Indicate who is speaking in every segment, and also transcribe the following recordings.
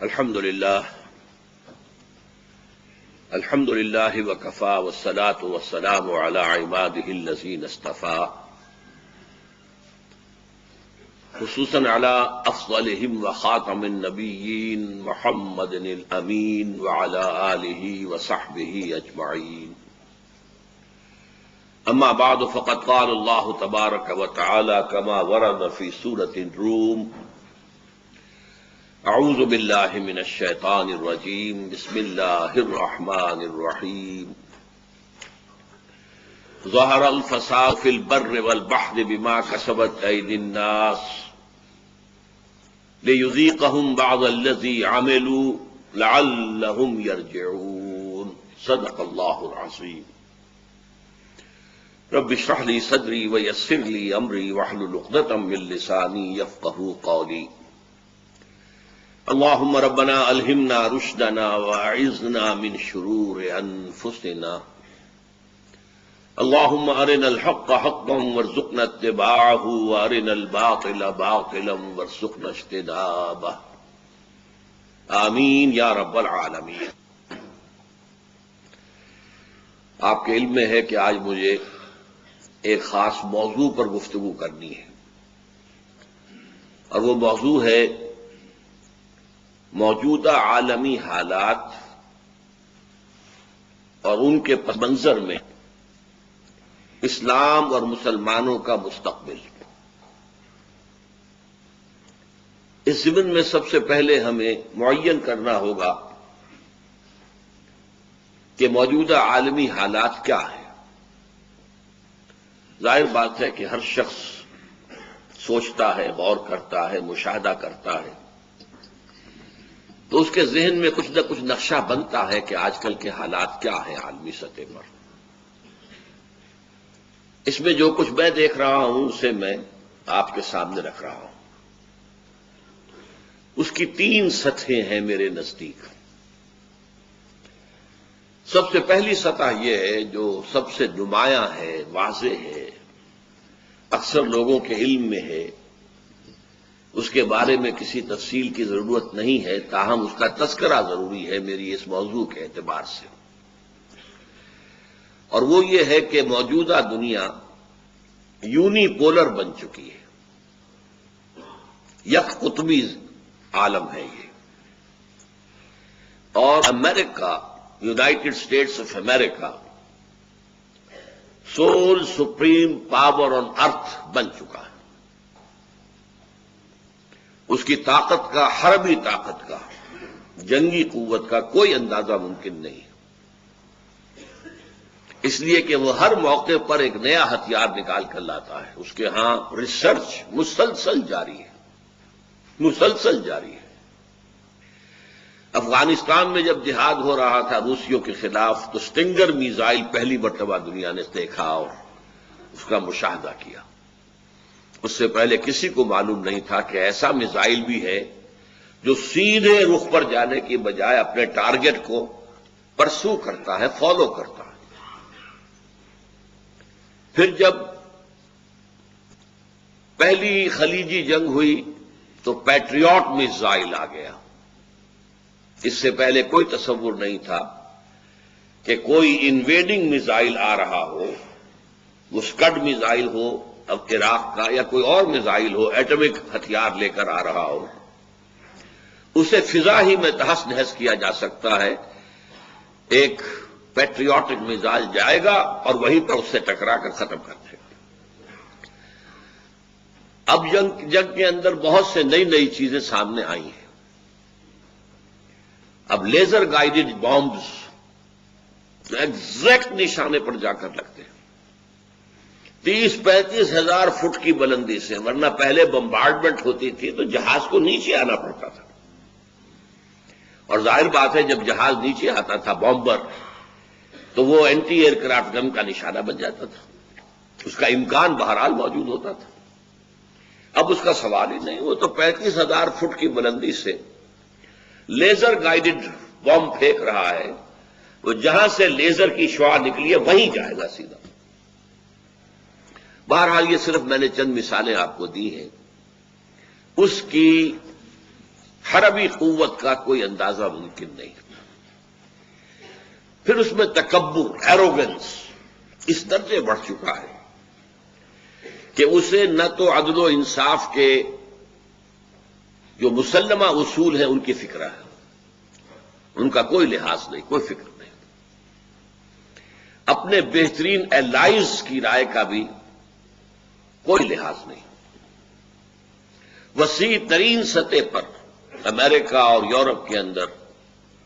Speaker 1: الحمد للہ وکفا والصلاة والسلام علی عباده الذین اصطفى خصوصاً علی افضلہم وخاتم النبیین محمد الامین وعلی آلہ وصحبہ اجمعین. اما بعد فقد قال اللہ تبارک وتعالی کما ورد فی سورۃ الروم: اعوذ باللہ من الشیطان الرجیم بسم اللہ الرحمن الرحیم. ظہر الفساد فی البر والبحر بما کسبت ایدی الناس لیذیقہم بعض الذی عملوا لعلہم یرجعون. صدق اللہ العظیم. رب اشرح لی صدری ویسر لی امری واحلل عقدۃ من لسانی یفقہوا قولی. اللهم ربنا ألهمنا رشدنا وأعذنا من شرور أنفسنا. اللهم أرنا الحق حقا وارزقنا اتباعه وأرنا الباطل باطلا وارزقنا اجتنابه. آمین یا رب العالمین. آپ کے علم میں ہے کہ آج مجھے ایک خاص موضوع پر گفتگو کرنی ہے، اور وہ موضوع ہے موجودہ عالمی حالات اور ان کے پس منظر میں اسلام اور مسلمانوں کا مستقبل. اس ضمن میں سب سے پہلے ہمیں معین کرنا ہوگا کہ موجودہ عالمی حالات کیا ہیں. ظاہر بات ہے کہ ہر شخص سوچتا ہے، غور کرتا ہے، مشاہدہ کرتا ہے، تو اس کے ذہن میں کچھ نہ کچھ نقشہ بنتا ہے کہ آج کل کے حالات کیا ہیں عالمی سطح پر. اس میں جو کچھ میں دیکھ رہا ہوں اسے میں آپ کے سامنے رکھ رہا ہوں. اس کی 3 سطحیں ہیں میرے نزدیک. سب سے پہلی سطح یہ ہے جو سب سے نمایاں ہے، واضح ہے، اکثر لوگوں کے علم میں ہے، اس کے بارے میں کسی تفصیل کی ضرورت نہیں ہے، تاہم اس کا تذکرہ ضروری ہے میری اس موضوع کے اعتبار سے. اور وہ یہ ہے کہ موجودہ دنیا یونی پولر بن چکی ہے، یک قطبی عالم ہے یہ. اور امریکہ، United States of America sole supreme power on earth بن چکا ہے. اس کی طاقت کا، حربی طاقت کا، جنگی قوت کا کوئی اندازہ ممکن نہیں، اس لیے کہ وہ ہر موقع پر ایک نیا ہتھیار نکال کر لاتا ہے. اس کے ہاں ریسرچ مسلسل جاری ہے، مسلسل جاری ہے. افغانستان میں جب جہاد ہو رہا تھا روسیوں کے خلاف تو سٹنگر میزائل پہلی مرتبہ دنیا نے دیکھا اور اس کا مشاہدہ کیا. اس سے پہلے کسی کو معلوم نہیں تھا کہ ایسا میزائل بھی ہے جو سیدھے رخ پر جانے کی بجائے اپنے ٹارگٹ کو پرسو کرتا ہے، فالو کرتا ہے. پھر جب پہلی خلیجی جنگ ہوئی تو پیٹریوٹ میزائل آ گیا. اس سے پہلے کوئی تصور نہیں تھا کہ کوئی انویڈنگ میزائل آ رہا ہو، وہ اسکڈ میزائل ہو اب عراق کا، یا کوئی اور میزائل ہو، ایٹمک ہتھیار لے کر آ رہا ہو، اسے فضا ہی میں تہس نہس کیا جا سکتا ہے. ایک پیٹریوٹک میزائل جائے گا اور وہیں پر اس سے ٹکرا کر ختم کر دے گا. اب جنگ کے اندر بہت سے نئی چیزیں سامنے آئی ہیں. اب لیزر گائیڈڈ بامبز ایگزیکٹ نشانے پر جا کر لگتے ہیں 30-35 ہزار فٹ کی بلندی سے. ورنہ پہلے بمبارڈمنٹ ہوتی تھی تو جہاز کو نیچے آنا پڑتا تھا، اور ظاہر بات ہے جب جہاز نیچے آتا تھا بامبر تو وہ اینٹی ایئر کرافٹ گن کا نشانہ بن جاتا تھا. اس کا امکان بہرحال موجود ہوتا تھا. اب اس کا سوال ہی نہیں، وہ تو 35,000 فٹ کی بلندی سے لیزر گائیڈڈ بام پھینک رہا ہے. وہ جہاں سے لیزر کی شعاع نکلی ہے وہیں جائے گا سیدھا. بہرحال یہ صرف میں نے چند مثالیں آپ کو دی ہیں. اس کی حربی قوت کا کوئی اندازہ ممکن نہیں. پھر اس میں تکبر، ایروگنس اس درجے بڑھ چکا ہے کہ اسے نہ تو عدل و انصاف کے جو مسلمہ اصول ہیں ان کی فکر ہے، ان کا کوئی لحاظ نہیں، کوئی فکر نہیں. اپنے بہترین الائز کی رائے کا بھی کوئی لحاظ نہیں. وسیع ترین سطح پر امریکہ اور یورپ کے اندر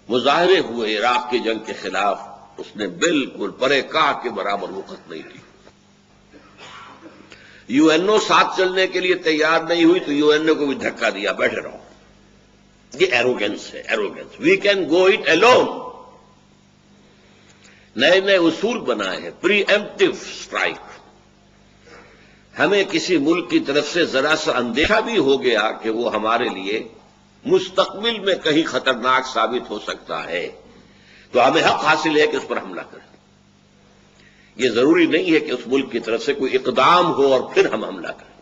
Speaker 1: مظاہرے ہوئے عراق کی جنگ کے خلاف، اس نے بالکل پرے کاہ کے برابر وقت نہیں کی. یو این او ساتھ چلنے کے لیے تیار نہیں ہوئی تو یو این او کو بھی دھکا دیا، بیٹھے رہو. یہ ایروگنس ہے، arrogance. We can go it alone. نئے نئے اصول بنائے ہیں، پری ایمپٹیو اسٹرائک. ہمیں کسی ملک کی طرف سے ذرا سا اندیشہ بھی ہو گیا کہ وہ ہمارے لیے مستقبل میں کہیں خطرناک ثابت ہو سکتا ہے تو ہمیں حق حاصل ہے کہ اس پر حملہ کریں. یہ ضروری نہیں ہے کہ اس ملک کی طرف سے کوئی اقدام ہو اور پھر ہم حملہ کریں.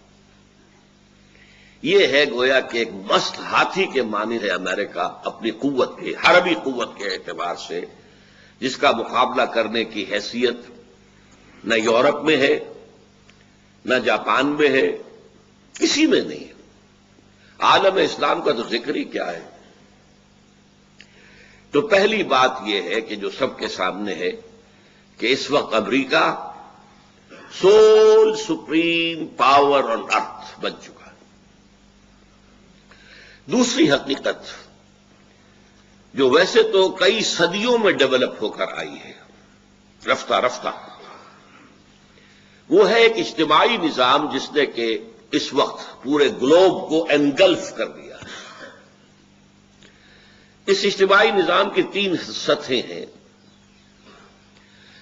Speaker 1: یہ ہے گویا کہ ایک مست ہاتھی کے معنی ہے امریکہ اپنی قوت کے، حربی قوت کے اعتبار سے، جس کا مقابلہ کرنے کی حیثیت نہ یورپ میں ہے، نہ جاپان میں ہے، کسی میں نہیں ہے. عالم اسلام کا تو ذکر ہی کیا ہے. تو پہلی بات یہ ہے کہ جو سب کے سامنے ہے کہ اس وقت امریکہ sole supreme power on earth بن چکا ہے. دوسری حقیقت جو ویسے تو کئی صدیوں میں ڈیولپ ہو کر آئی ہے رفتہ رفتہ، وہ ہے ایک اجتماعی نظام جس نے کہ اس وقت پورے گلوب کو انگلف کر دیا. اس اجتماعی نظام کی 3 سطحیں ہیں.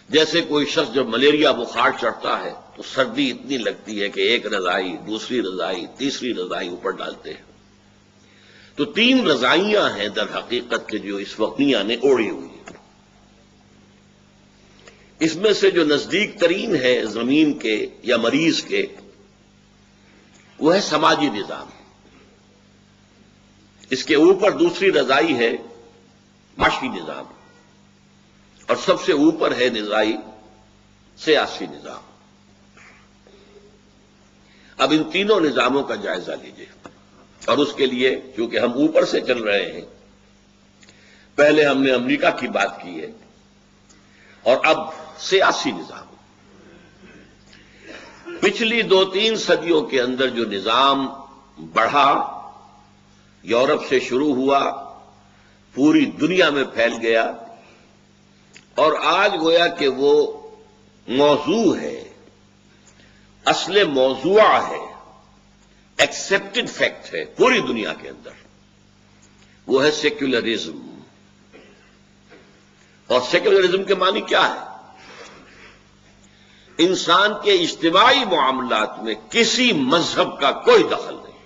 Speaker 1: جیسے کوئی شخص جب ملیریا بخار چڑھتا ہے تو سردی اتنی لگتی ہے کہ ایک رضائی، دوسری رضائی، تیسری رضائی اوپر ڈالتے ہیں. تو 3 رضائیاں ہیں در حقیقت کے جو اس وقت دنیا نے اوڑھی ہوئی ہیں. اس میں سے جو نزدیک ترین ہے زمین کے یا مریض کے، وہ ہے سماجی نظام. اس کے اوپر دوسری رضائی ہے معاشی نظام، اور سب سے اوپر ہے رضائی سیاسی نظام. اب ان تینوں نظاموں کا جائزہ لیجیے، اور اس کے لیے چونکہ ہم اوپر سے چل رہے ہیں، پہلے ہم نے امریکہ کی بات کی ہے اور اب سیاسی نظام. پچھلی 2-3 صدیوں کے اندر جو نظام بڑھا، یورپ سے شروع ہوا، پوری دنیا میں پھیل گیا، اور آج گویا کہ وہ موضوع ہے، اصل موضوع ہے، ایکسپٹڈ فیکٹ ہے پوری دنیا کے اندر. وہ ہے سیکولرزم. اور سیکولرزم کے معنی کیا ہے؟ انسان کے اجتماعی معاملات میں کسی مذہب کا کوئی دخل نہیں.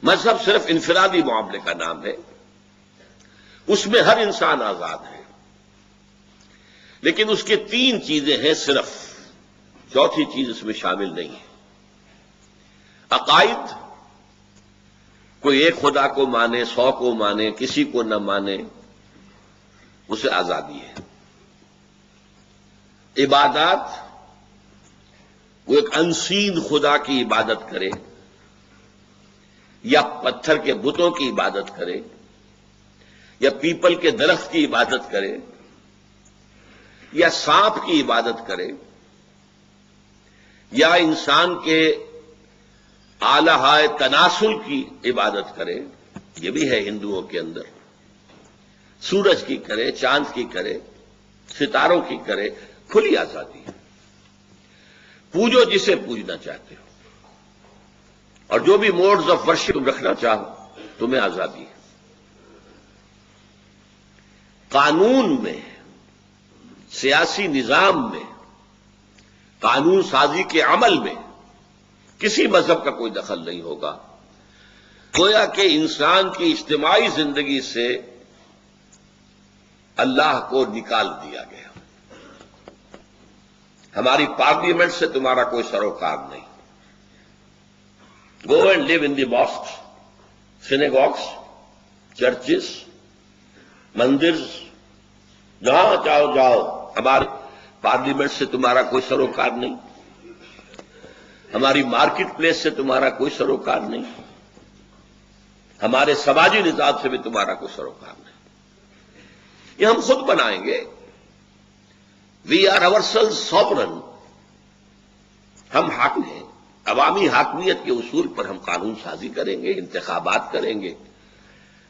Speaker 1: مذہب صرف انفرادی معاملے کا نام ہے، اس میں ہر انسان آزاد ہے، لیکن اس کے 3 چیزیں ہیں صرف، چوتھی چیز اس میں شامل نہیں ہے. عقائد، کوئی ایک خدا کو مانے، 100 کو مانے، کسی کو نہ مانے، اسے آزادی ہے. عبادات، وہ ایک انسین خدا کی عبادت کرے، یا پتھر کے بتوں کی عبادت کرے، یا پیپل کے درخت کی عبادت کرے، یا سانپ کی عبادت کرے، یا انسان کے آلہائے تناسل کی عبادت کرے، یہ بھی ہے ہندوؤں کے اندر. سورج کی کرے، چاند کی کرے، ستاروں کی کرے، کھلی آزادی ہے. پوجو جسے پوجنا چاہتے ہو، اور جو بھی موڈز آف ورشپ رکھنا چاہو تمہیں آزادی ہے. قانون میں، سیاسی نظام میں، قانون سازی کے عمل میں کسی مذہب کا کوئی دخل نہیں ہوگا. گویا کہ انسان کی اجتماعی زندگی سے اللہ کو نکال دیا گیا. ہماری پارلیمنٹ سے تمہارا کوئی سروکار نہیں. Go and live in the mosque. Synagogues, churches, مندر، جہاں چاہو جاؤ، ہمارے پارلیمنٹ سے تمہارا کوئی سروکار نہیں، ہماری مارکیٹ پلیس سے تمہارا کوئی سروکار نہیں، ہمارے سماجی نظام سے بھی تمہارا کوئی سروکار نہیں. یہ ہم خود بنائیں گے. We are ourselves sovereign. ہم حاکم ہیں. عوامی حاکمیت کے اصول پر ہم قانون سازی کریں گے، انتخابات کریں گے.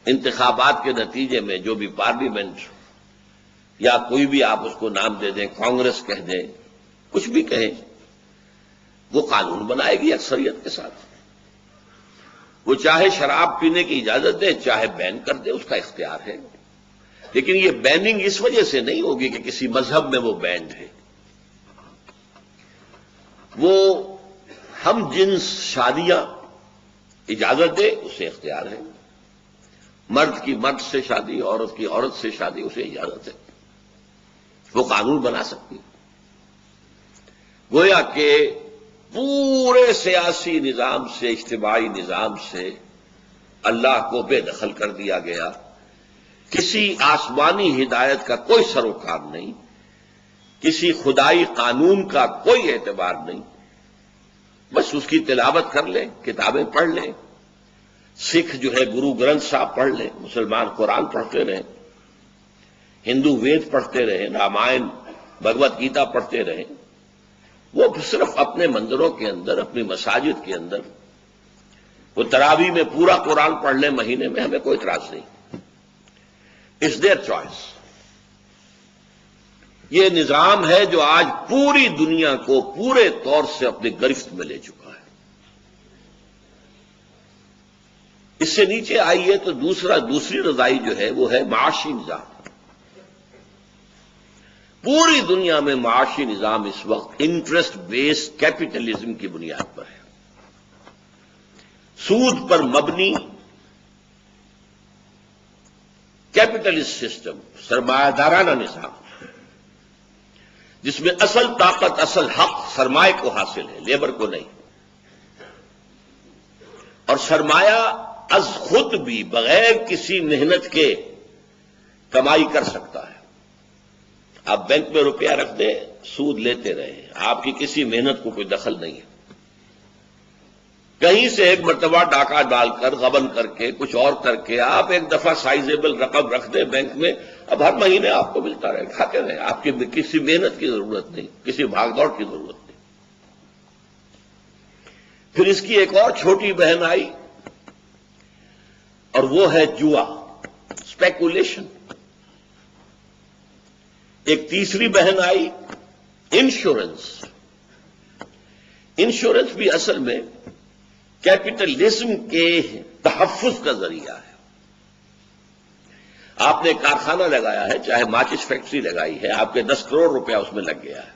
Speaker 1: انتخابات کے نتیجے میں جو بھی پارلیمنٹ یا کوئی بھی آپ اس کو نام دے دیں، کانگریس کہہ دیں، کچھ بھی کہیں، وہ قانون بنائے گی اکثریت کے ساتھ. وہ چاہے شراب پینے کی اجازت دے، چاہے بین کر دے، اس کا اختیار ہے. لیکن یہ بیننگ اس وجہ سے نہیں ہوگی کہ کسی مذہب میں وہ بینڈ ہے. وہ ہم جنس شادیاں اجازت دے، اسے اختیار ہے. مرد کی مرد سے شادی، عورت کی عورت سے شادی، اسے اجازت ہے. وہ قانون بنا سکتی. گویا کہ پورے سیاسی نظام سے، اجتماعی نظام سے اللہ کو بے دخل کر دیا گیا. کسی آسمانی ہدایت کا کوئی سروکار نہیں، کسی خدائی قانون کا کوئی اعتبار نہیں. بس اس کی تلاوت کر لیں، کتابیں پڑھ لیں. سکھ جو ہے گرو گرنتھ صاحب پڑھ لیں، مسلمان قرآن پڑھتے رہیں، ہندو وید پڑھتے رہیں، رامائن بھگوت گیتا پڑھتے رہیں. وہ صرف اپنے مندروں کے اندر، اپنی مساجد کے اندر وہ تراویح میں پورا قرآن پڑھ لیں مہینے میں، ہمیں کوئی اعتراض نہیں. It's their choice. یہ نظام ہے جو آج پوری دنیا کو پورے طور سے اپنی گرفت میں لے چکا ہے. اس سے نیچے آئیے تو دوسری رضائی جو ہے وہ ہے معاشی نظام. پوری دنیا میں معاشی نظام اس وقت انٹرسٹ بیسڈ کیپٹلزم کی بنیاد پر ہے. سود پر مبنی کیپٹلسٹ سسٹم، سرمایہ دارانہ نظام، جس میں اصل طاقت، اصل حق سرمایہ کو حاصل ہے، لیبر کو نہیں. اور سرمایہ از خود بھی بغیر کسی محنت کے کمائی کر سکتا ہے. آپ بینک میں روپیہ رکھ دیں، سود لیتے رہیں، آپ کی کسی محنت کو کوئی دخل نہیں ہے. کہیں سے ایک مرتبہ ڈاکہ ڈال کر، غبن کر کے، کچھ اور کر کے آپ ایک دفعہ سائزیبل رقم رکھ دیں بینک میں، اب ہر مہینے آپ کو ملتا رہے، کھاتے رہیں. آپ کی کسی محنت کی ضرورت نہیں، کسی بھاگ دوڑ کی ضرورت نہیں. پھر اس کی ایک اور چھوٹی بہن آئی، اور وہ ہے جوا، اسپیکولیشن. ایک تیسری بہن آئی، انشورنس. انشورنس بھی اصل میں کیپٹلزم کے تحفظ کا ذریعہ ہے. آپ نے کارخانہ لگایا ہے، چاہے ماچس فیکٹری لگائی ہے، آپ کے 10 کروڑ روپیہ اس میں لگ گیا ہے.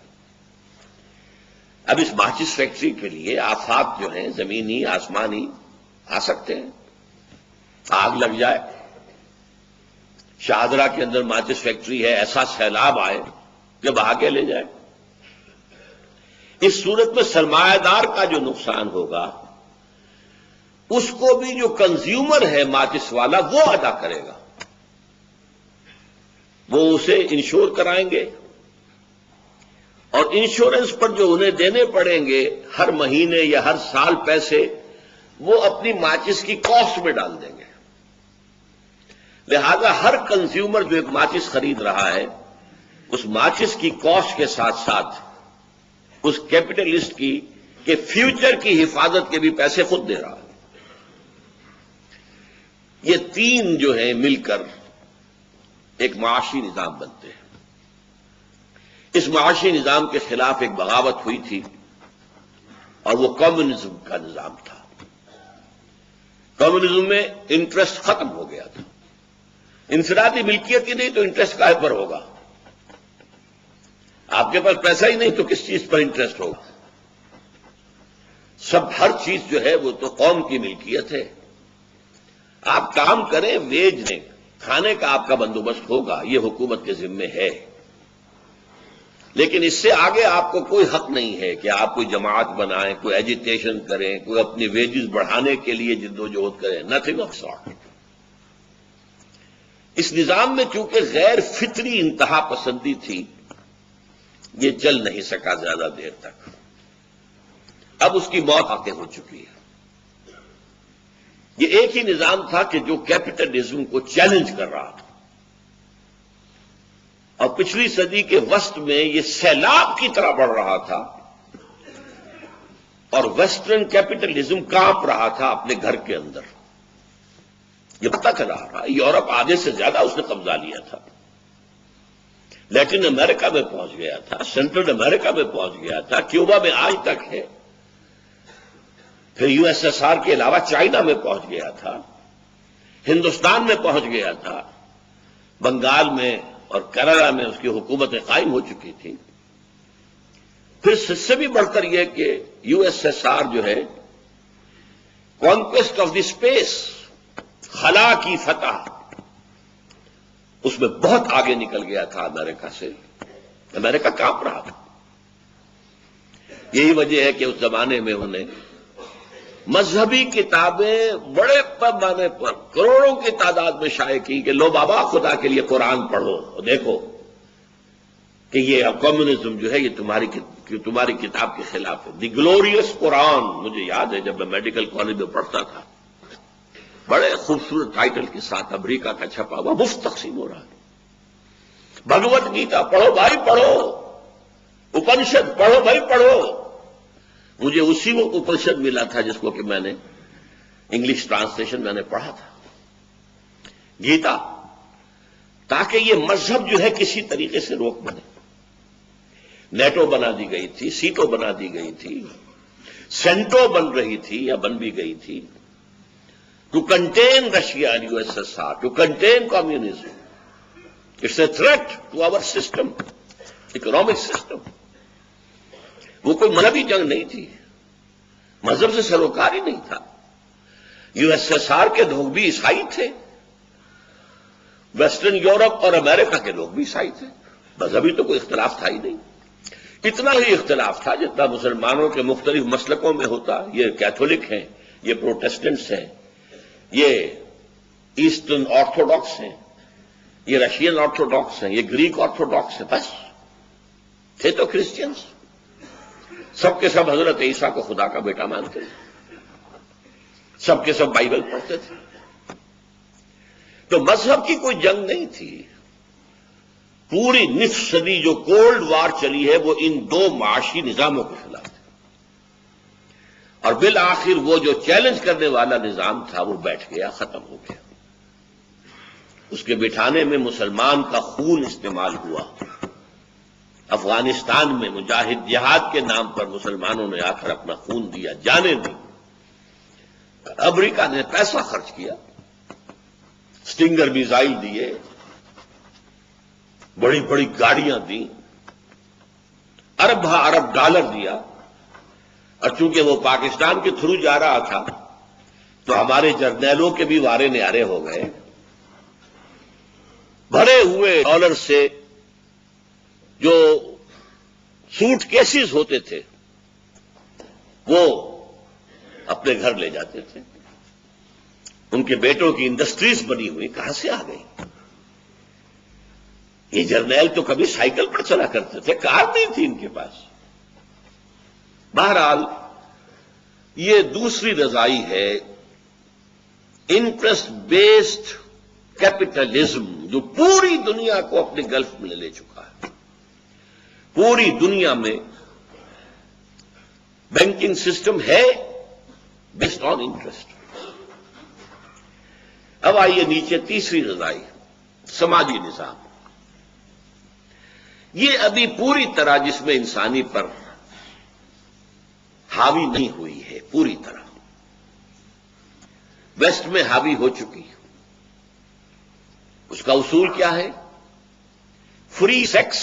Speaker 1: اب اس ماچس فیکٹری کے لیے آفات جو ہیں زمینی آسمانی آ سکتے ہیں. آگ لگ جائے، شاہدرہ کے اندر ماچس فیکٹری ہے، ایسا سیلاب آئے کہ بہا کے لے جائے. اس صورت میں سرمایہ دار کا جو نقصان ہوگا اس کو بھی جو کنزیومر ہے ماچس والا وہ ادا کرے گا. وہ اسے انشور کرائیں گے، اور انشورنس پر جو انہیں دینے پڑیں گے ہر مہینے یا ہر سال پیسے، وہ اپنی ماچس کی کاسٹ میں ڈال دیں گے. لہذا ہر کنزیومر جو ایک ماچس خرید رہا ہے، اس ماچس کی کاسٹ کے ساتھ ساتھ اس کیپٹلسٹ کی کہ فیوچر کی حفاظت کے بھی پیسے خود دے رہا ہے. یہ تین جو ہیں مل کر ایک معاشی نظام بنتے ہیں. اس معاشی نظام کے خلاف ایک بغاوت ہوئی تھی، اور وہ کمیونزم کا نظام تھا. کمیونزم میں انٹرسٹ ختم ہو گیا تھا. انفرادی ملکیت ہی نہیں تو انٹرسٹ کاہے پر ہوگا؟ آپ کے پاس پیسہ ہی نہیں تو کس چیز پر انٹرسٹ ہوگا؟ سب ہر چیز جو ہے وہ تو قوم کی ملکیت ہے. آپ کام کریں، ویج دیں، کھانے کا آپ کا بندوبست ہوگا، یہ حکومت کے ذمے ہے. لیکن اس سے آگے آپ کو کوئی حق نہیں ہے کہ آپ کوئی جماعت بنائیں، کوئی ایجیٹیشن کریں، کوئی اپنی ویجز بڑھانے کے لیے جدوجہد کریں، نتھنگ آف سارٹ۔ اس نظام میں چونکہ غیر فطری انتہا پسندی تھی، یہ چل نہیں سکا زیادہ دیر تک۔ اب اس کی موت واقع ہو چکی ہے۔ یہ ایک ہی نظام تھا کہ جو کیپٹلزم کو چیلنج کر رہا تھا، اور پچھلی صدی کے وسط میں یہ سیلاب کی طرح بڑھ رہا تھا، اور ویسٹرن کیپٹلزم کانپ رہا تھا اپنے گھر کے اندر۔ یہ پتہ چلا رہا، یورپ آدھے سے زیادہ اس نے قبضہ لیا تھا، لیٹن امریکہ میں پہنچ گیا تھا، سینٹرل امریکہ میں پہنچ گیا تھا، کیوبا میں آج تک ہے، پھر یو ایس ایس آر کے علاوہ چائنا میں پہنچ گیا تھا، ہندوستان میں پہنچ گیا تھا، بنگال میں اور کیرلا میں اس کی حکومتیں قائم ہو چکی تھی۔ پھر اس سے بھی بڑھ کر یہ کہ یو ایس ایس آر جو ہے، کانکویسٹ آف دی اسپیس، خلا کی فتح، اس میں بہت آگے نکل گیا تھا امریکہ سے۔ امریکہ کانپ رہا تھا۔ یہی وجہ ہے کہ اس زمانے میں انہیں مذہبی کتابیں بڑے پیمانے پر کروڑوں کی تعداد میں شائع کی کہ لو بابا خدا کے لیے قرآن پڑھو، دیکھو کہ یہ کمیونزم جو ہے یہ تمہاری کتاب کے خلاف ہے۔ دی گلوریس قرآن، مجھے یاد ہے جب میں میڈیکل کالج میں پڑھتا تھا، بڑے خوبصورت ٹائٹل کے ساتھ امریکہ کا چھپا ہوا مفت تقسیم ہو رہا ہے۔ بھگوت گیتا پڑھو بھائی پڑھو، اپنشد پڑھو بھائی پڑھو۔ مجھے اسی وہ اپنشد ملا تھا جس کو کہ میں نے انگلش ٹرانسلیشن میں نے پڑھا تھا، گیتا، تاکہ یہ مذہب جو ہے کسی طریقے سے روک بنے۔ نیٹو بنا دی گئی تھی، سیٹو بنا دی گئی تھی، سینٹو بن رہی تھی یا بن بھی گئی تھی، to contain Russia and U S S R, to contain communism. It's a threat to our system, economic system. وہ کوئی مذہبی جنگ نہیں تھی، مذہب سے سروکار ہی نہیں تھا۔ یو ایس ایس آر کے لوگ بھی عیسائی تھے، ویسٹرن یورپ اور امریکہ کے لوگ بھی عیسائی تھے، مذہبی تو کوئی اختلاف تھا ہی نہیں۔ اتنا ہی اختلاف تھا جتنا مسلمانوں کے مختلف مسلکوں میں ہوتا۔ یہ کیتھولک ہیں، یہ پروٹیسٹنٹس ہیں، یہ ایسٹرن آرتھوڈاکس ہیں، یہ رشین آرتھوڈاکس ہیں، یہ گریک آرتھوڈاکس ہیں، بس تھے تو کرسچنس۔ سب کے سب حضرت عیسیٰ کو خدا کا بیٹا مانتے تھے، سب کے سب بائبل پڑھتے تھے۔ تو مذہب کی کوئی جنگ نہیں تھی۔ پوری نصف صدی جو کولڈ وار چلی ہے وہ ان دو معاشی نظاموں کے خلاف ہے، اور بالآخر وہ جو چیلنج کرنے والا نظام تھا وہ بیٹھ گیا، ختم ہو گیا۔ اس کے بٹھانے میں مسلمان کا خون استعمال ہوا۔ افغانستان میں مجاہد جہاد کے نام پر مسلمانوں نے آ کر اپنا خون دیا، جانیں دی۔ امریکہ نے پیسہ خرچ کیا، سٹنگر میزائل دیے، بڑی بڑی گاڑیاں دیں، ارب ہا ارب ڈالر دیا، اور چونکہ وہ پاکستان کے تھرو جا رہا تھا تو ہمارے جرنیلوں کے بھی وارے نیارے ہو گئے۔ بھرے ہوئے ڈالر سے جو سوٹ کیسز ہوتے تھے وہ اپنے گھر لے جاتے تھے۔ ان کے بیٹوں کی انڈسٹریز بنی ہوئی کہاں سے آ گئی؟ یہ جرنیل تو کبھی سائیکل پر چلا کرتے تھے، کار نہیں تھی ان کے پاس۔ بہرحال یہ دوسری رضائی ہے، انٹرسٹ بیسڈ کیپٹلزم، جو پوری دنیا کو اپنے گلف میں لے چکا ہے۔ پوری دنیا میں بینکنگ سسٹم ہے بیسڈ آن انٹرسٹ۔ اب آئیے نیچے تیسری رضائی، سماجی نظام۔ یہ ابھی پوری طرح جس میں انسانی پر حاوی نہیں ہوئی ہے، پوری طرح ویسٹ میں حاوی ہو چکی۔ اس کا اصول کیا ہے؟ فری سیکس،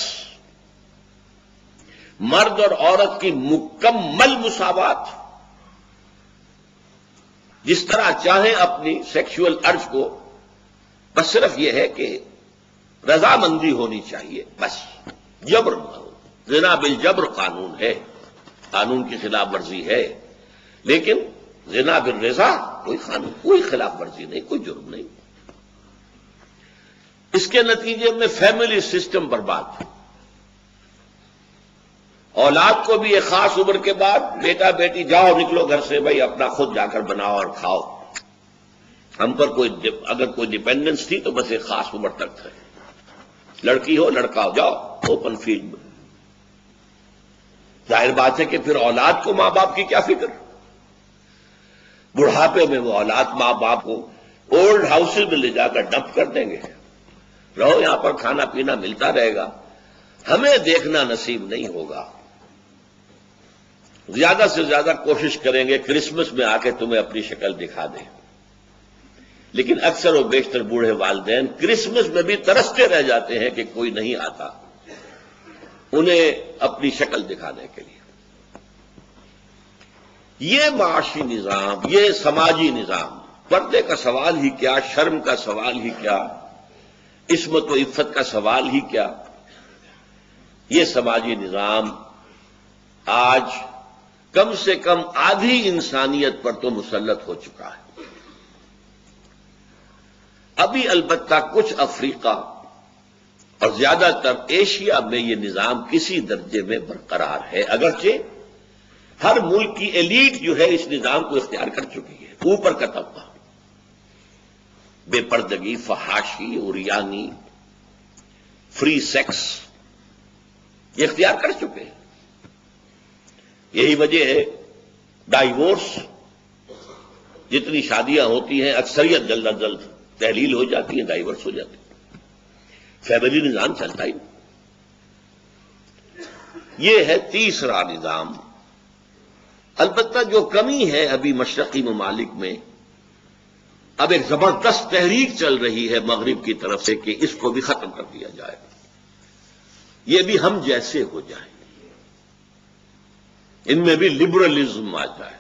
Speaker 1: مرد اور عورت کی مکمل مساوات، جس طرح چاہیں اپنی سیکشول ارج کو، بس صرف یہ ہے کہ رضامندی ہونی چاہیے، بس جبر نہ ہو۔ زنا بالجبر قانون ہے، قانون کی خلاف ورزی ہے، لیکن زنا بالرضا کوئی قانون، کوئی خلاف ورزی نہیں، کوئی جرم نہیں۔ اس کے نتیجے میں فیملی سسٹم برباد، اولاد کو بھی ایک خاص عمر کے بعد بیٹا بیٹی جاؤ نکلو گھر سے، بھائی اپنا خود جا کر بناؤ اور کھاؤ، ہم پر اگر کوئی ڈیپینڈنس تھی تو بس ایک خاص عمر تک ہے، لڑکی ہو لڑکا ہو جاؤ اوپن فیلڈ میں۔ ظاہر بات ہے کہ پھر اولاد کو ماں باپ کی کیا فکر، بڑھاپے میں وہ اولاد ماں باپ کو اولڈ ہاؤسز میں لے جا کر ڈمپ کر دیں گے، رہو یہاں پر کھانا پینا ملتا رہے گا، ہمیں دیکھنا نصیب نہیں ہوگا۔ زیادہ سے زیادہ کوشش کریں گے کرسمس میں آ کے تمہیں اپنی شکل دکھا دیں، لیکن اکثر و بیشتر بوڑھے والدین کرسمس میں بھی ترستے رہ جاتے ہیں کہ کوئی نہیں آتا انہیں اپنی شکل دکھانے کے لیے۔ یہ معاشی نظام، یہ سماجی نظام، پردے کا سوال ہی کیا، شرم کا سوال ہی کیا، عصمت و عفت کا سوال ہی کیا، یہ سماجی نظام آج کم سے کم آدھی انسانیت پر تو مسلط ہو چکا ہے۔ ابھی البتہ کچھ افریقہ اور زیادہ تر ایشیا میں یہ نظام کسی درجے میں برقرار ہے، اگرچہ ہر ملک کی ایلیٹ جو ہے اس نظام کو اختیار کر چکی ہے، اوپر کا طبقہ بے پردگی، فحاشی، عریانی، فری سیکس یہ اختیار کر چکے ہیں۔ یہی وجہ ہے ڈائیورس، جتنی شادیاں ہوتی ہیں اکثریت جلد از جلد تحلیل ہو جاتی ہیں، ڈائیورس ہو جاتی ہیں، فیملی نظام چلتا ہی نہیں۔ یہ ہے تیسرا نظام۔ البتہ جو کمی ہے ابھی مشرقی ممالک میں، اب ایک زبردست تحریک چل رہی ہے مغرب کی طرف سے کہ اس کو بھی ختم کر دیا جائے، یہ بھی ہم جیسے ہو جائیں، ان میں بھی لبرلزم آ جائے،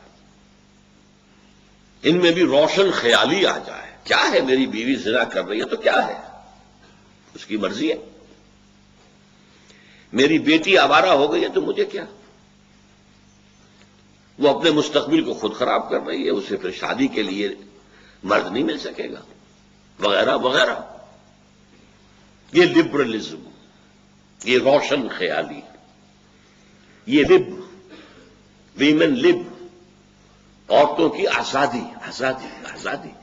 Speaker 1: ان میں بھی روشن خیالی آ جائے۔ کیا ہے، میری بیوی زنا کر رہی ہے تو کیا ہے، اس کی مرضی ہے، میری بیٹی آوارہ ہو گئی ہے تو مجھے کیا، وہ اپنے مستقبل کو خود خراب کر رہی ہے، اسے پھر شادی کے لیے مرد نہیں مل سکے گا، وغیرہ وغیرہ۔ یہ لبرلزم، یہ روشن خیالی، یہ لب، ویمن لب، عورتوں کی آزادی آزادی آزادی۔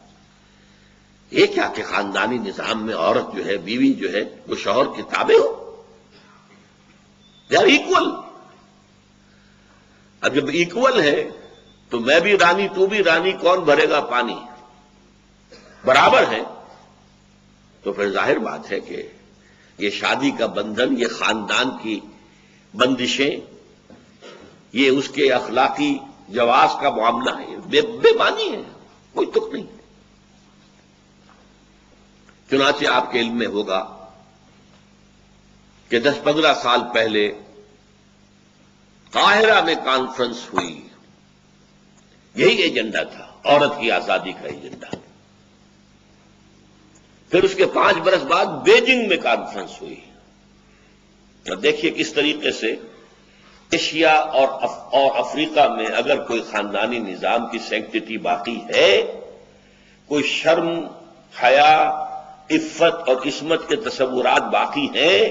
Speaker 1: یہ کیا کہ خاندانی نظام میں عورت جو ہے، بیوی جو ہے، وہ شوہر کے تابع ہو، دے آر ایکول۔ اب جب ایکول ہے تو میں بھی رانی تو بھی رانی، کون بھرے گا پانی، برابر ہے، تو پھر ظاہر بات ہے کہ یہ شادی کا بندھن، یہ خاندان کی بندشیں، یہ اس کے اخلاقی جواز کا معاملہ ہے، بے معنی ہے، کوئی تک نہیں۔ چنانچہ آپ کے علم میں ہوگا کہ 10-15 سال پہلے قاہرہ میں کانفرنس ہوئی، یہی ایجنڈا تھا، عورت کی آزادی کا ایجنڈا۔ پھر اس کے 5 برس بعد بیجنگ میں کانفرنس ہوئی۔ اب دیکھیے کس طریقے سے ایشیا اور افریقہ میں اگر کوئی خاندانی نظام کی سینکٹیٹی باقی ہے، کوئی شرم، حیا، عفت اور عصمت کے تصورات باقی ہیں،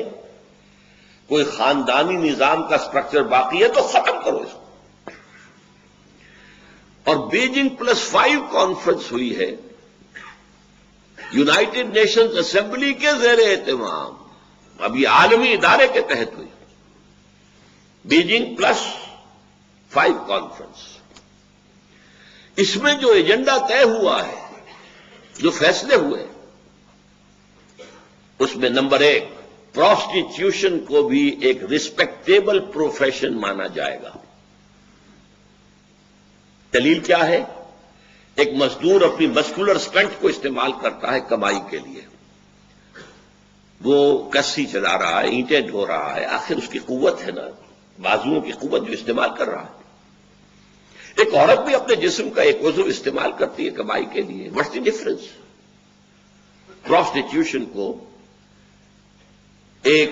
Speaker 1: کوئی خاندانی نظام کا سٹرکچر باقی ہے، تو ختم کرو اس کو۔ اور بیجنگ +5 کانفرنس ہوئی ہے یونائٹڈ نیشنز اسمبلی کے زیر اہتمام، اب یہ عالمی ادارے کے تحت ہوئی، بیجنگ +5 کانفرنس۔ اس میں جو ایجنڈا طے ہوا ہے، جو فیصلے ہوئے، اس میں نمبر 1، پروسٹیٹیوشن کو بھی ایک ریسپیکٹیبل پروفیشن مانا جائے گا۔ دلیل کیا ہے؟ ایک مزدور اپنی مسکولر اسٹرینتھ کو استعمال کرتا ہے کمائی کے لیے، وہ کسی چلا رہا ہے، اینٹیں ڈھو رہا ہے، آخر اس کی قوت ہے نا، بازوؤں کی قوت جو استعمال کر رہا ہے۔ ایک عورت بھی اپنے جسم کا ایک عضو استعمال کرتی ہے کمائی کے لیے، واٹس دی ڈفرنس؟ پروسٹیٹیوشن کو ایک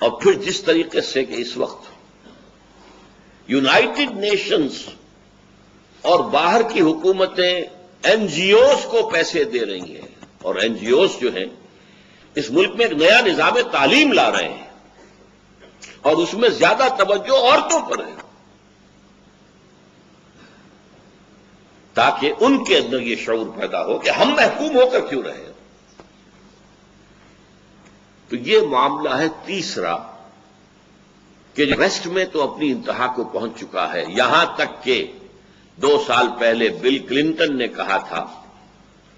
Speaker 1: اور پھر جس طریقے سے کہ اس وقت یونائٹڈ نیشنز اور باہر کی حکومتیں این جی اوز کو پیسے دے رہی ہیں، اور این جی اوز جو ہیں اس ملک میں ایک نیا نظام تعلیم لا رہے ہیں، اور اس میں زیادہ توجہ عورتوں پر ہے، تاکہ ان کے اندر یہ شعور پیدا ہو کہ ہم محکوم ہو کر کیوں رہے ہیں۔ تو یہ معاملہ ہے تیسرا کہ ویسٹ میں تو اپنی انتہا کو پہنچ چکا ہے، یہاں تک کہ 2 سال پہلے بل کلنٹن نے کہا تھا،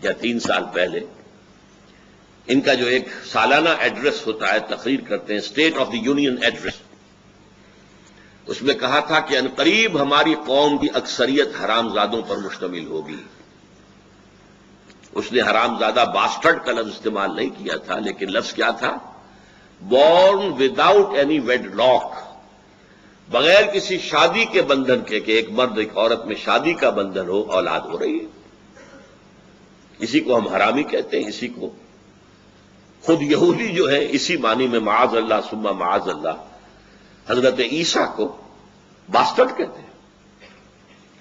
Speaker 1: یا 3 سال پہلے، ان کا جو ایک سالانہ ایڈریس ہوتا ہے، تقریر کرتے ہیں، state of the union address, اس میں کہا تھا کہ عنقریب ہماری قوم کی اکثریت حرام زادوں پر مشتمل ہوگی۔ اس نے حرام زادہ باسٹرڈ کا لفظ استعمال نہیں کیا تھا، لیکن لفظ کیا تھا؟ Born without any wedlock, بغیر کسی شادی کے بندھن کے، کہ ایک مرد ایک عورت میں شادی کا بندھن ہو، اولاد ہو رہی ہے۔ اسی کو ہم حرامی کہتے ہیں، اسی کو خود یہودی جو ہے اسی معنی میں معاذ اللہ ثم معاذ اللہ حضرت عیسیٰ کو باسٹرڈ کہتے ہیں۔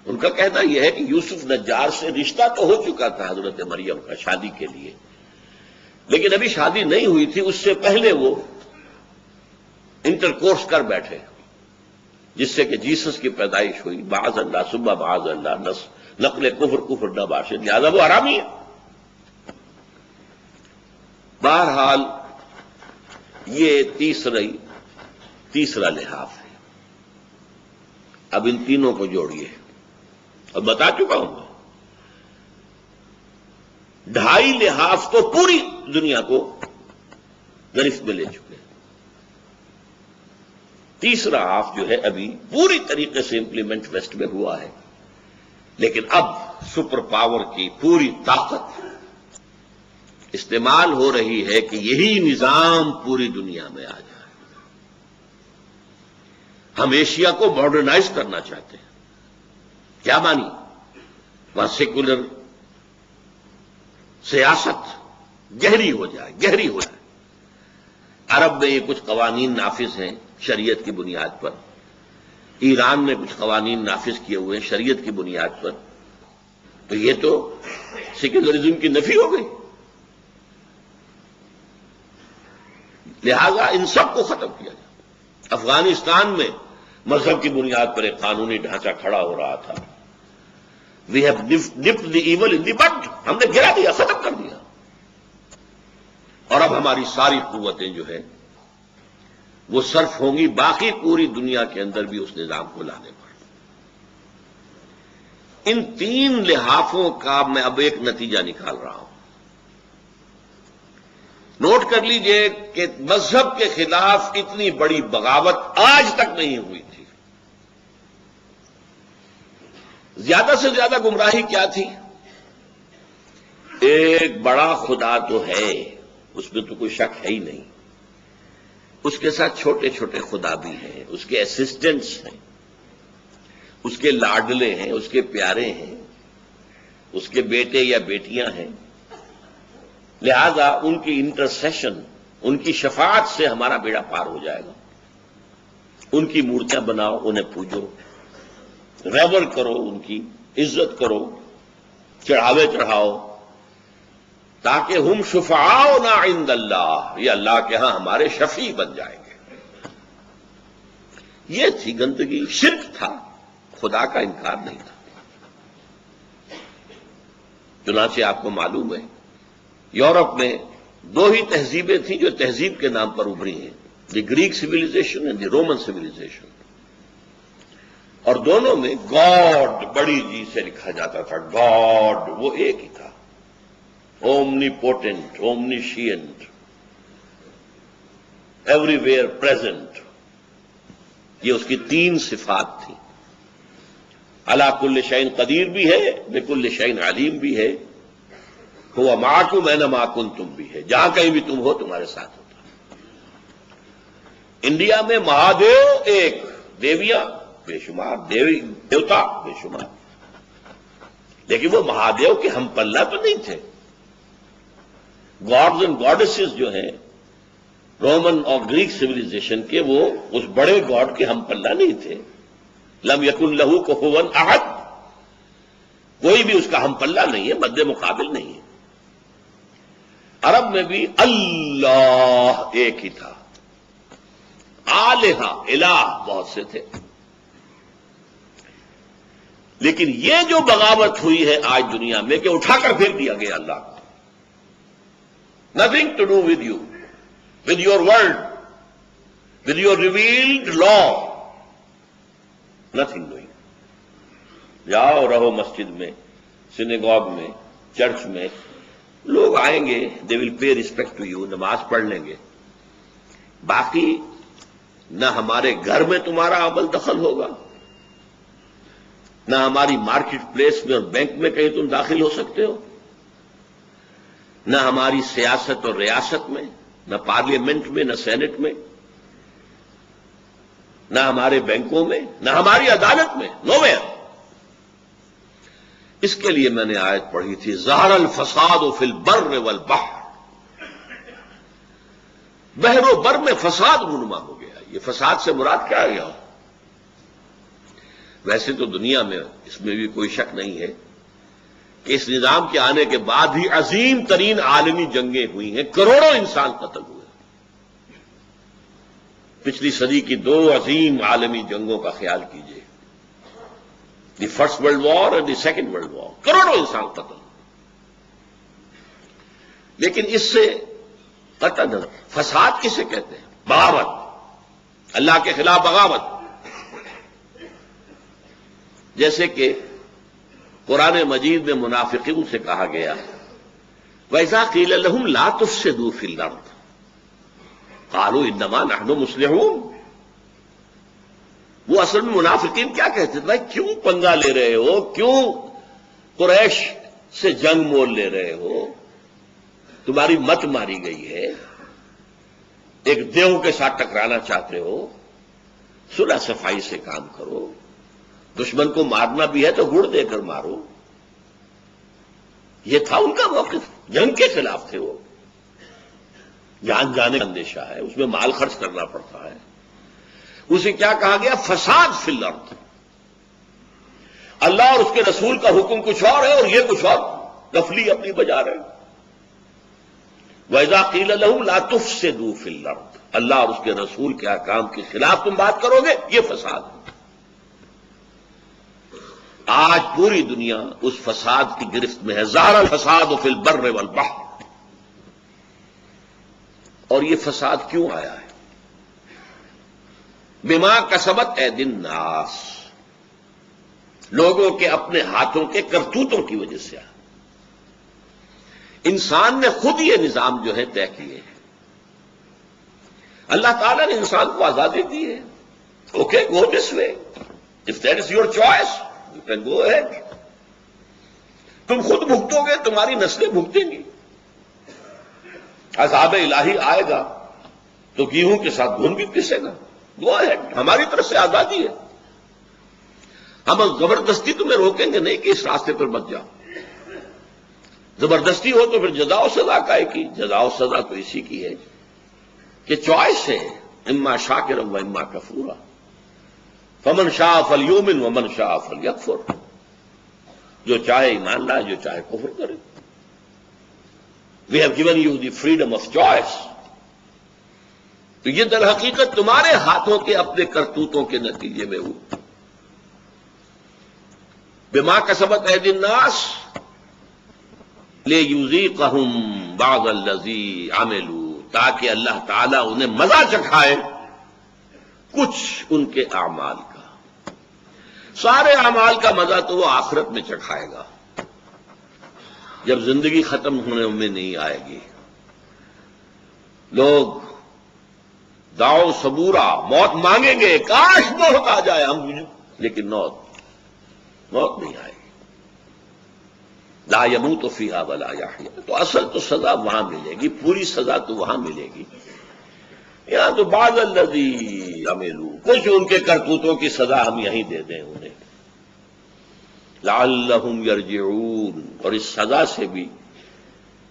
Speaker 1: ان کا کہنا یہ ہے کہ یوسف نجار سے رشتہ تو ہو چکا تھا حضرت مریم کا شادی کے لیے، لیکن ابھی شادی نہیں ہوئی تھی، اس سے پہلے وہ انٹرکورس کر بیٹھے، جس سے کہ جیسس کی پیدائش ہوئی، معاذ اللہ ثم معاذ اللہ، نقل کفر نہ باشد، لہذا وہ حرامی ہے۔ بہرحال یہ تیسرا لحاظ ہے۔ اب ان تینوں کو جوڑیے، اب بتا چکا ہوں میں، 2.5 لحاظ تو پوری دنیا کو گرفت میں لے چکے ہیں، تیسرا ہاف جو ہے ابھی پوری طریقے سے امپلیمنٹ ویسٹ میں ہوا ہے، لیکن اب سپر پاور کی پوری طاقت استعمال ہو رہی ہے کہ یہی نظام پوری دنیا میں آ جائے۔ ہم ایشیا کو ماڈرنائز کرنا چاہتے ہیں۔ کیا مانی؟ وہاں سیکولر سیاست گہری ہو جائے۔ عرب میں یہ کچھ قوانین نافذ ہیں شریعت کی بنیاد پر، ایران میں کچھ قوانین نافذ کیے ہوئے ہیں شریعت کی بنیاد پر، تو یہ تو سیکولرزم کی نفی ہو گئی۔ لہذا ان سب کو ختم کیا جائے۔ افغانستان میں مذہب کی بنیاد پر ایک قانونی ڈھانچہ کھڑا ہو رہا تھا، وی ہیو نپڈ دی ایول ان دی بڈ، ہم نے گرا دیا، ختم کر دیا، اور اب ہماری ساری قوتیں جو ہے وہ صرف ہوں گی باقی پوری دنیا کے اندر بھی اس نظام کو لانے پر۔ ان 3 لحاظوں کا میں اب ایک نتیجہ نکال رہا ہوں۔ نوٹ کر لیجئے کہ مذہب کے خلاف اتنی بڑی بغاوت آج تک نہیں ہوئی تھی۔ زیادہ سے زیادہ گمراہی کیا تھی؟ ایک بڑا خدا تو ہے، اس میں تو کوئی شک ہے ہی نہیں، اس کے ساتھ چھوٹے چھوٹے خدا بھی ہیں، اس کے اسسٹنٹس ہیں، اس کے لاڈلے ہیں، اس کے پیارے ہیں، اس کے بیٹے یا بیٹیاں ہیں، لہذا ان کی انٹرسیشن، ان کی شفاعت سے ہمارا بیڑا پار ہو جائے گا۔ ان کی مورتیاں بناؤ، انہیں پوجو، ریور کرو، ان کی عزت کرو، چڑھاوے چڑھاؤ، تاکہ ہم شفعاؤنا عند اللہ، یہ اللہ کے ہاں ہمارے شفیع بن جائیں گے۔ یہ تھی گندگی، شرک تھا، خدا کا انکار نہیں تھا۔ چنانچہ آپ کو معلوم ہے یورپ میں 2 ہی تہذیبیں تھیں جو تہذیب کے نام پر ابھری ہیں، the Greek civilisation and the Roman civilisation, اور دونوں میں گاڈ بڑی جی سے لکھا جاتا تھا، گاڈ وہ ایک ہی تھا، omnipotent, omniscient, everywhere present, یہ اس کی 3 صفات تھیں۔ علی کل شیء قدیر بھی ہے، بکل شیء علیم بھی ہے، ہوا معکم اینما کنتم بھی ہے، جہاں کہیں بھی تم ہو تمہارے ساتھ ہوتا۔ انڈیا میں مہادیو ایک، دیویاں بے شمار، دیوتا بے شمار، لیکن وہ مہادیو کے ہم پلہ تو نہیں تھے۔ گاڈز اینڈ گاڈسز جو ہیں رومن اور گریک سویلائزیشن کے وہ اس بڑے گاڈ کے ہم پلہ نہیں تھے. لم یکن لہو کفوا احد، کوئی بھی اس کا ہم پلہ نہیں ہے، مد مقابل نہیں ہے. عرب میں بھی اللہ ایک ہی تھا، آلہہ الہ بہت سے تھے. لیکن یہ جو بغاوت ہوئی ہے آج دنیا میں کہ اٹھا کر پھینک دیا گیا اللہ کو. Nothing to do with you, with your word, with your revealed law, nothing doing. جاؤ رہو مسجد میں، سینیگوگ میں، چرچ میں، لوگ آئیں گے، دے ول پے ریسپیکٹ ٹو یو، نماز پڑھ لیں گے. باقی نہ ہمارے گھر میں تمہارا عمل دخل ہوگا، نہ ہماری مارکیٹ پلیس میں اور بینک میں کہیں تم داخل ہو سکتے ہو، نہ ہماری سیاست اور ریاست میں، نہ پارلیمنٹ میں، نہ سینٹ میں، نہ ہمارے بینکوں میں، نہ ہماری عدالت میں، نو ویئر. اس کے لیے میں نے آیت پڑھی تھی، ظہر الفساد فی البر والبحر. بحر و بر میں فساد رونما ہو گیا. یہ فساد سے مراد کیا گیا؟ ویسے تو دنیا میں اس میں بھی کوئی شک نہیں ہے کہ اس نظام کے آنے کے بعد ہی عظیم ترین عالمی جنگیں ہوئی ہیں، کروڑوں انسان قتل ہوئے. پچھلی صدی کی 2 عظیم عالمی جنگوں کا خیال کیجیے، دی فرسٹ ورلڈ وار اور دی سیکنڈ ورلڈ وار، کروڑوں انسان قتل. لیکن اس سے قطع نظر فساد کسے کہتے ہیں؟ بغاوت، اللہ کے خلاف بغاوت. جیسے کہ قرآن مجید میں منافقین سے کہا گیا، وَإِذَا قِيلَ لَهُمْ لَا تُفْسِدُوا فِي الْأَرْضِ قَالُوا إِنَّمَا نَحْنُ مُصْلِحُونَ. وہ اصل میں منافقین کیا کہتے تھے؟ بھائی کیوں پنگا لے رہے ہو، کیوں قریش سے جنگ مول لے رہے ہو، تمہاری مت ماری گئی ہے، ایک دیو کے ساتھ ٹکرانا چاہتے ہو، صلح صفائی سے کام کرو، دشمن کو مارنا بھی ہے تو گڑ دے کر مارو. یہ تھا ان کا موقف، جنگ کے خلاف تھے. وہ جان جانے کا اندیشہ ہے، اس میں مال خرچ کرنا پڑتا ہے. اسے کیا کہا گیا؟ فساد فی الارض. اللہ اور اس کے رسول کا حکم کچھ اور ہے اور یہ کچھ اور غفلی اپنی بجا رہے. وَإِذَا قِيلَ لَهُمْ لَا تُفْسِدُوا فِي الْأَرْضِ، اللہ اور اس کے رسول کے احکام کے خلاف تم بات کرو گے، یہ فساد ہے. آج پوری دنیا اس فساد کی گرفت میں ہے. ظہر الفساد فی البر والبحر. اور یہ فساد کیوں آیا ہے؟ بما کسبت ایدی الناس، لوگوں کے اپنے ہاتھوں کے کرتوتوں کی وجہ سے. انسان نے خود یہ نظام جو ہے طے کیے ہیں. اللہ تعالیٰ نے انسان کو آزادی دی ہے. Okay, go this way, if that is your choice you can go ahead. تم خود بھگتو گے، تمہاری نسلیں بھگتیں گی. عذاب الہی آئے گا تو گیہوں کے ساتھ گھن بھی پسے گا. گو اہیڈ، ہماری طرف سے آزادی ہے. ہم زبردستی تمہیں روکیں گے نہیں کہ اس راستے پر مت جاؤ. زبردستی ہو تو پھر جزا و سزا کا کی. جزا و سزا تو اسی کی ہے کہ چوائس ہے، اما شاکرا و اما کفورا، فمن شاء فلیؤمن ومن شاء فلیکفر. جو چاہے ایمان لائے، جو چاہے کفر کرے. We have given you the freedom of choice. تو یہ در حقیقت تمہارے ہاتھوں کے اپنے کرتوتوں کے نتیجے میں ہوا. بما کسبت ایدی الناس لیذیقہم بعض الذی عملوا، تاکہ اللہ تعالیٰ انہیں مزہ چکھائے کچھ ان کے اعمال کا. سارے اعمال کا مزہ تو وہ آخرت میں چکھائے گا جب زندگی ختم ہونے میں نہیں آئے گی. لوگ داؤ صبورا موت مانگیں گے، کاش موت آ جائے ہم، لیکن موت نہیں آئے گی. لا يموت فيها ولا يحيى. تو اصل تو سزا وہاں ملے گی، پوری سزا تو وہاں ملے گی. یہاں تو بعض الذی عملوا، کچھ ان کے کرتوتوں کی سزا ہم یہیں دے دیں انہیں. لعلہم یرجعون. اور اس سزا سے بھی،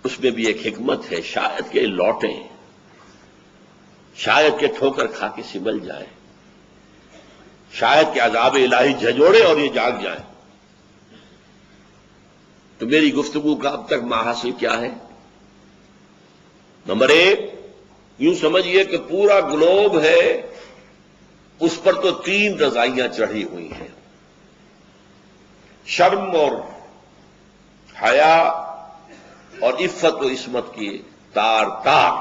Speaker 1: اس میں بھی ایک حکمت ہے، شاید کہ لوٹیں. شاید کہ ٹھوکر کھا کے سمل جائے، شاید کہ عذاب الہی جھنجھوڑے اور یہ جاگ جائے۔ تو میری گفتگو کا اب تک ماحصل کیا ہے؟ نمبر ایک، یوں سمجھیے کہ پورا گلوب ہے، اس پر تو 3 رضائیاں چڑھی ہوئی ہیں، شرم اور حیا اور عفت و عصمت کی تار تار،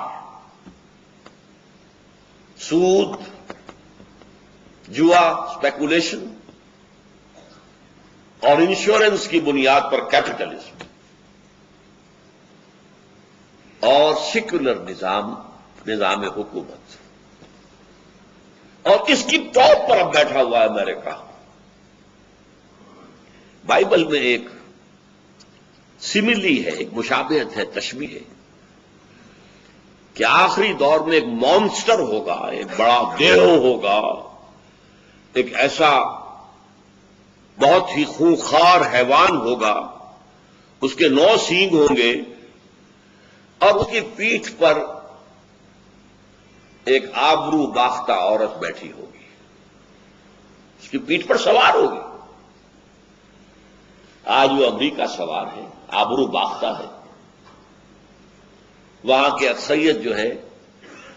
Speaker 1: سود، جوا، اسپیکولیشن اور انشورنس کی بنیاد پر کیپٹلزم اور سیکولر نظام حکومت، اور اس کی ٹاپ پر اب بیٹھا ہوا ہے امریکہ۔ بائبل میں ایک سملی ہے، ایک مشابہت ہے، تشبیہ ہے کہ آخری دور میں ایک مانسٹر ہوگا، ایک بڑا دیو ہوگا، ایک ایسا بہت ہی خونخوار حیوان ہوگا، اس کے 9 سینگ ہوں گے اور اس کی پیٹھ پر ایک آبرو باختہ عورت بیٹھی ہوگی، اس کی پیٹھ پر سوار ہوگی۔ آج وہ امریکہ سوار ہے، آبرو باختہ ہے۔ وہاں کے اکثریت جو ہے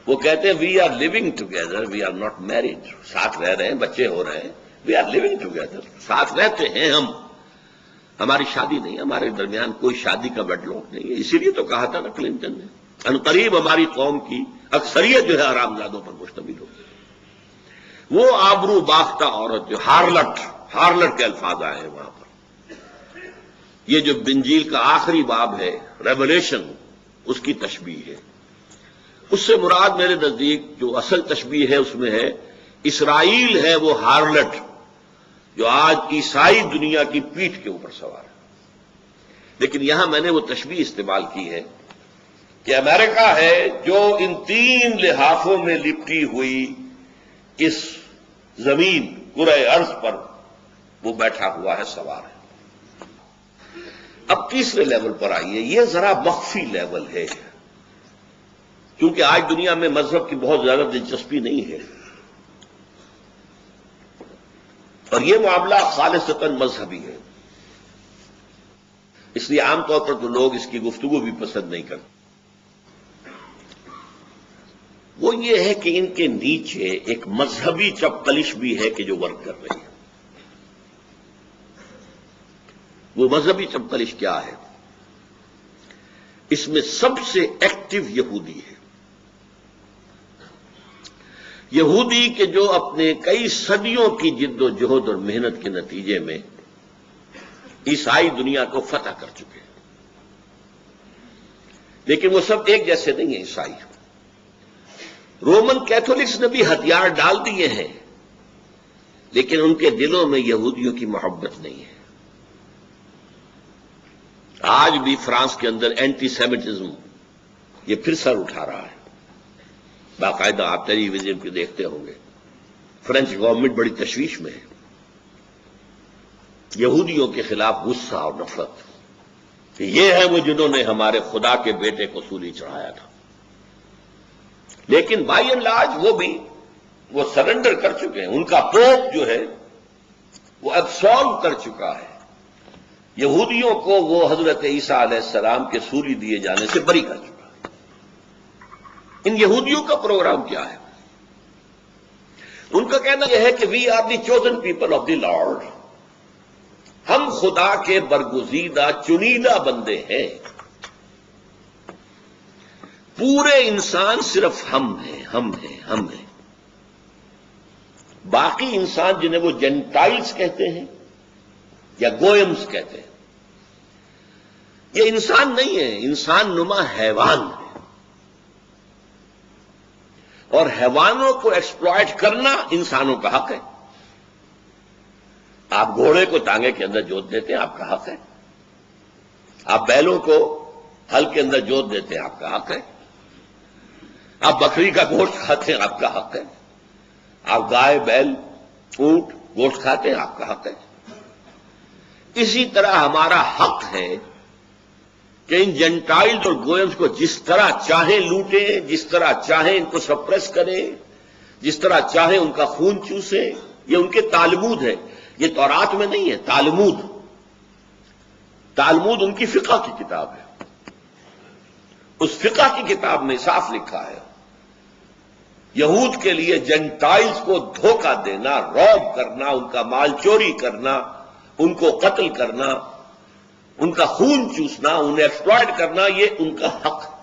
Speaker 1: وہ کہتے ہیں we are living together, we are not married, ساتھ رہ رہے ہیں، بچے ہو رہے ہیں، وی آر لیونگ ٹوگیدر، ساتھ رہتے ہیں ہم، ہماری شادی نہیں، ہمارے درمیان کوئی شادی کا ویڈ لاک نہیں ہے۔ اسی لیے تو کہا تھا نا کلنٹن نے، عنقریب ہماری قوم کی اکثریت جو ہے حرامزادوں پر مشتمل ہوگی۔ وہ آبرو باختہ عورت جو ہارلٹ کے الفاظ آئے ہیں وہاں پر، یہ جو انجیل کا آخری باب ہے، ریولیشن، اس کی تشبیہ ہے۔ اس سے مراد میرے نزدیک جو اصل تشبیہ ہے اس میں ہے اسرائیل ہے وہ ہارلٹ جو آج عیسائی دنیا کی پیٹھ کے اوپر سوار ہے۔ لیکن یہاں میں نے وہ تشبیہ استعمال کی ہے کہ امریکہ ہے جو ان 3 لحافوں میں لپٹی ہوئی اس زمین کرۂ ارض پر وہ بیٹھا ہوا ہے، سوار ہے۔ اب تیسرے لیول پر آئیے، یہ ذرا مخفی لیول ہے کیونکہ آج دنیا میں مذہب کی بہت زیادہ دلچسپی نہیں ہے اور یہ معاملہ خالصتاً مذہبی ہے، اس لیے عام طور پر تو لوگ اس کی گفتگو بھی پسند نہیں کرتے۔ وہ یہ ہے کہ ان کے نیچے ایک مذہبی چپقلش بھی ہے کہ جو ورک کر رہی ہے۔ وہ مذہبی چپقلش کیا ہے؟ اس میں سب سے ایکٹیو یہودی ہے، یہودی کہ جو اپنے کئی صدیوں کی جد و جہد اور محنت کے نتیجے میں عیسائی دنیا کو فتح کر چکے ہیں۔ لیکن وہ سب ایک جیسے نہیں ہیں عیسائی۔ رومن کیتھولکس نے بھی ہتھیار ڈال دیے ہیں، لیکن ان کے دلوں میں یہودیوں کی محبت نہیں ہے۔ آج بھی فرانس کے اندر اینٹی سیمیٹزم یہ پھر سر اٹھا رہا ہے، باقاعدہ آپ ٹیلی ویژن پہ دیکھتے ہوں گے۔ فرینچ گورنمنٹ بڑی تشویش میں ہے، یہودیوں کے خلاف غصہ اور نفرت کہ یہ ہے وہ جنہوں نے ہمارے خدا کے بیٹے کو سولی چڑھایا تھا۔ لیکن بائی اینڈ لارج وہ سرنڈر کر چکے ہیں، ان کا پوپ جو ہے وہ ایبسالو کر چکا ہے، یہودیوں کو وہ حضرت عیسیٰ علیہ السلام کے سولی دیے جانے سے بری کر چکا ہے۔ ان یہودیوں کا پروگرام کیا ہے؟ ان کا کہنا یہ ہے کہ we are the chosen people of the Lord, ہم خدا کے برگزیدہ چنیدہ بندے ہیں، پورے انسان صرف ہم ہیں، باقی انسان جنہیں وہ جینٹائلز کہتے ہیں یا گوئمز کہتے ہیں، یہ انسان نہیں ہے، انسان نما حیوان ہے، اور حیوانوں کو ایکسپلائٹ کرنا انسانوں کا حق ہے۔ آپ گھوڑے کو ٹانگے کے اندر جوت دیتے ہیں، آپ کا حق ہے۔ آپ بیلوں کو ہل کے اندر جوت دیتے ہیں، آپ کا حق ہے۔ آپ بکری کا گوشت کھاتے ہیں، آپ کا حق ہے۔ آپ گائے، بیل، اونٹ گوشت کھاتے ہیں، آپ کا حق ہے۔ اسی طرح ہمارا حق ہے کہ ان جنٹائلز اور گوئمز کو جس طرح چاہیں لوٹیں، جس طرح چاہیں ان کو سپریس کریں، جس طرح چاہیں ان کا خون چوسیں. یہ ان کے تالمود ہے، یہ تورات میں نہیں ہے. تالمود ان کی فقہ کی کتاب ہے. اس فقہ کی کتاب میں صاف لکھا ہے یہود کے لیے جنٹائلز کو دھوکہ دینا، روب کرنا، ان کا مال چوری کرنا، ان کو قتل کرنا، ان کا خون چوسنا، انہیں ایکسپلائٹ کرنا، یہ ان کا حق ہے.